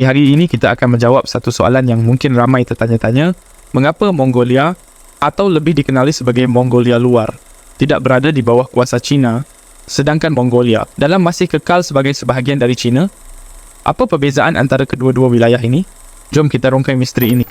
Hari ini kita akan menjawab satu soalan yang mungkin ramai tertanya-tanya, mengapa Mongolia atau lebih dikenali sebagai Mongolia luar tidak berada di bawah kuasa China, sedangkan Mongolia dalam masih kekal sebagai sebahagian dari China? Apa perbezaan antara kedua-dua wilayah ini? Jom kita rongkai misteri ini.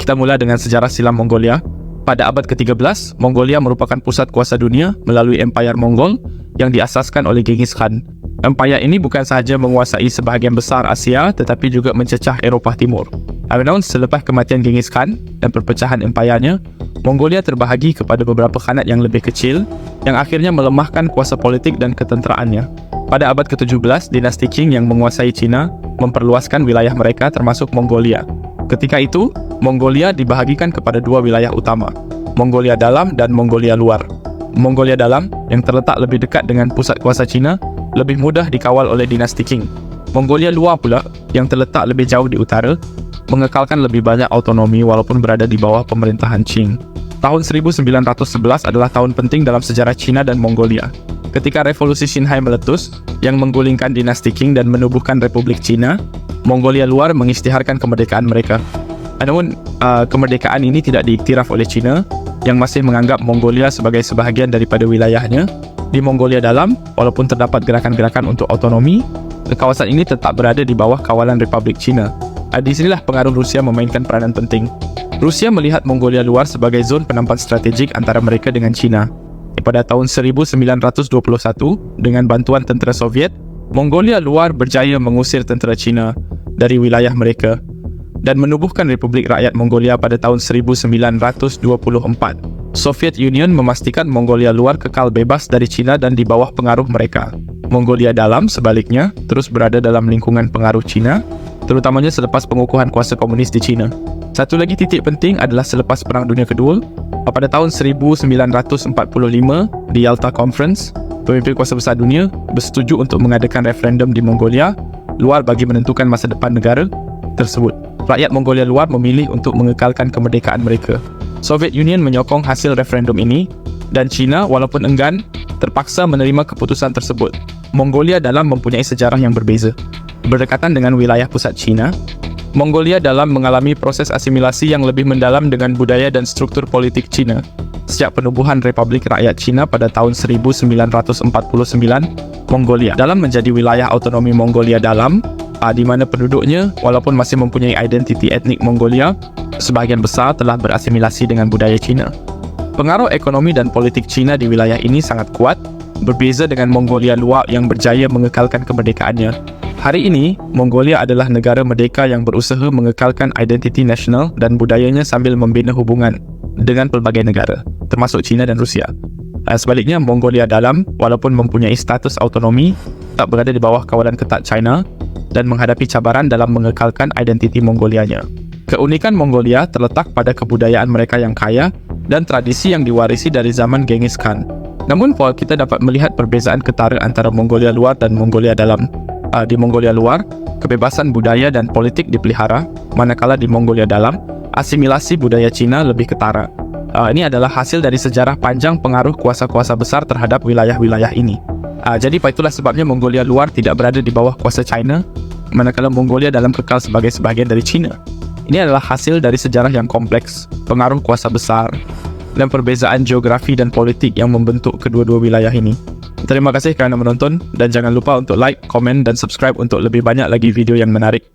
Kita mula dengan sejarah silam Mongolia. Pada abad ke-13, Mongolia merupakan pusat kuasa dunia melalui Empayar Mongol yang diasaskan oleh Genghis Khan. Empayar ini bukan sahaja menguasai sebahagian besar Asia tetapi juga mencecah Eropah Timur. Namun selepas kematian Genghis Khan dan perpecahan empayarnya, Mongolia terbahagi kepada beberapa khanat yang lebih kecil yang akhirnya melemahkan kuasa politik dan ketenteraannya. Pada abad ke-17, dinasti Qing yang menguasai China memperluaskan wilayah mereka termasuk Mongolia. Ketika itu, Mongolia dibahagikan kepada dua wilayah utama, Mongolia Dalam dan Mongolia Luar. Mongolia Dalam, yang terletak lebih dekat dengan pusat kuasa China, lebih mudah dikawal oleh dinasti Qing. Mongolia Luar pula, yang terletak lebih jauh di utara, mengekalkan lebih banyak autonomi walaupun berada di bawah pemerintahan Qing. Tahun 1911 adalah tahun penting dalam sejarah China dan Mongolia. Ketika revolusi Xinhai meletus, yang menggulingkan dinasti Qing dan menubuhkan Republik China, Mongolia Luar mengisytiharkan kemerdekaan mereka. Namun, kemerdekaan ini tidak diiktiraf oleh China, yang masih menganggap Mongolia sebagai sebahagian daripada wilayahnya. Di Mongolia Dalam, walaupun terdapat gerakan-gerakan untuk otonomi, kawasan ini tetap berada di bawah kawalan Republik China. Di sinilah pengaruh Rusia memainkan peranan penting. Rusia melihat Mongolia Luar sebagai zon penampan strategik antara mereka dengan China. Pada tahun 1921, dengan bantuan tentera Soviet, Mongolia Luar berjaya mengusir tentera China dari wilayah mereka dan menubuhkan Republik Rakyat Mongolia pada tahun 1924. Soviet Union memastikan Mongolia Luar kekal bebas dari China dan di bawah pengaruh mereka. Mongolia Dalam, sebaliknya, terus berada dalam lingkungan pengaruh China, terutamanya selepas pengukuhan kuasa komunis di China. Satu lagi titik penting adalah selepas Perang Dunia Kedua, pada tahun 1945 di Yalta Conference, pemimpin kuasa besar dunia bersetuju untuk mengadakan referendum di Mongolia Luar bagi menentukan masa depan negara tersebut. Rakyat Mongolia Luar memilih untuk mengekalkan kemerdekaan mereka. Soviet Union menyokong hasil referendum ini dan China walaupun enggan terpaksa menerima keputusan tersebut. Mongolia Dalam mempunyai sejarah yang berbeza. Berdekatan dengan wilayah pusat China, Mongolia Dalam mengalami proses asimilasi yang lebih mendalam dengan budaya dan struktur politik China. Sejak penubuhan Republik Rakyat China pada tahun 1949, Mongolia Dalam menjadi wilayah autonomi Mongolia Dalam, di mana penduduknya, walaupun masih mempunyai identiti etnik Mongolia, sebahagian besar telah berasimilasi dengan budaya China. Pengaruh ekonomi dan politik China di wilayah ini sangat kuat, berbeza dengan Mongolia Luar yang berjaya mengekalkan kemerdekaannya. Hari ini, Mongolia adalah negara merdeka yang berusaha mengekalkan identiti nasional dan budayanya sambil membina hubungan dengan pelbagai negara, termasuk China dan Rusia. Sebaliknya, Mongolia Dalam, walaupun mempunyai status autonomi, tak berada di bawah kawalan ketat China dan menghadapi cabaran dalam mengekalkan identiti Mongolianya. Keunikan Mongolia terletak pada kebudayaan mereka yang kaya dan tradisi yang diwarisi dari zaman Genghis Khan. Namun, kita dapat melihat perbezaan ketara antara Mongolia Luar dan Mongolia Dalam. Di Mongolia Luar, kebebasan budaya dan politik dipelihara, manakala di Mongolia Dalam, asimilasi budaya Cina lebih ketara. Ini adalah hasil dari sejarah panjang pengaruh kuasa-kuasa besar terhadap wilayah-wilayah ini. Jadi itulah sebabnya Mongolia Luar tidak berada di bawah kuasa China, manakala Mongolia Dalam kekal sebagai sebahagian dari China. Ini adalah hasil dari sejarah yang kompleks, pengaruh kuasa besar, dan perbezaan geografi dan politik yang membentuk kedua-dua wilayah ini. Terima kasih kerana menonton dan jangan lupa untuk like, komen dan subscribe untuk lebih banyak lagi video yang menarik.